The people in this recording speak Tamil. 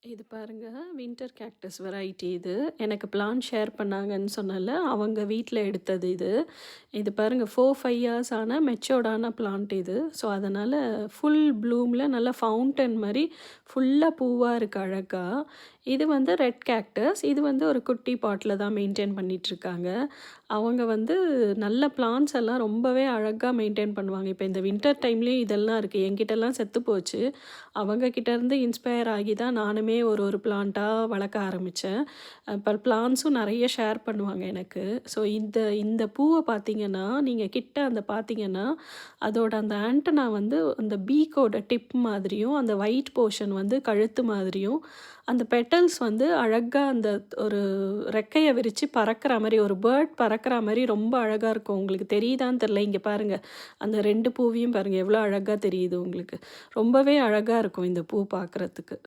இது பாருங்க, வின்டர் கேக்டஸ் வெரைட்டி இது. எனக்கு பிளான்ட் ஷேர் பண்ணாங்கன்னு சொன்னேன்ல, அவங்க வீட்ல எடுத்தது இது. இது பாருங்க 4, 5 இயர்ஸ் ஆன மெச்சூர்டான பிளான்ட் இது. ஸோ, அதனால ஃபுல் ப்ளூம்ல நல்ல ஃபவுண்டன் மாரி ஃபுல்லா பூவா இருக்கு அழகா. இது வந்து ரெட் கேக்டஸ். இது வந்து ஒரு குட்டி பாட்ல தான் மெயின்டெயின் பண்ணிட்டுருக்காங்க. அவங்க வந்து நல்ல பிளான்ட்ஸ் எல்லாம் ரொம்பவே அழகா மெயின்டெயின் பண்ணுவாங்க. இப்ப இந்த வின்டர் டைம்லயும் இதெல்லாம் இருக்கு. என்கிட்டலாம் செத்து போச்சு. அவங்க கிட்டேருந்து இன்ஸ்பயர் ஆகி தான் நானுமே ஒரு பிளான்ட்டா வளர்க்க ஆரம்பிச்சேன். அப்ப பிளான்ட்ஸும் நெறைய ஷேர் பண்ணுவாங்க எனக்கு. ஸோ இந்த இந்த பூவ பார்த்தீங்கன்னா, நீங்க கிட்ட அந்த பார்த்தீங்கன்னா, அதோட அந்த ஆண்டனா வந்து அந்த பீக்கோட டிப் மாதிரியும், அந்த ஒயிட் போர்ஷன் வந்து கழுத்து மாதிரியும், அந்த பெட்டல்ஸ் வந்து அழகா அந்த ஒரு ரெக்கைய விரிச்சு பறக்கிற மாரி, ஒரு பேர்ட் பறக்கிற மாரி ரொம்ப அழகா இருக்கும். உங்களுக்கு தெரியுதான்னு தெரியல. இங்க பாருங்க. அந்த 2 பூவையும் பாருங்க எவ்வளோ அழகா தெரியுது உங்களுக்கு. ரொம்பவே அழகா இருக்கும் இந்த பூ பார்க்குறதுக்கு.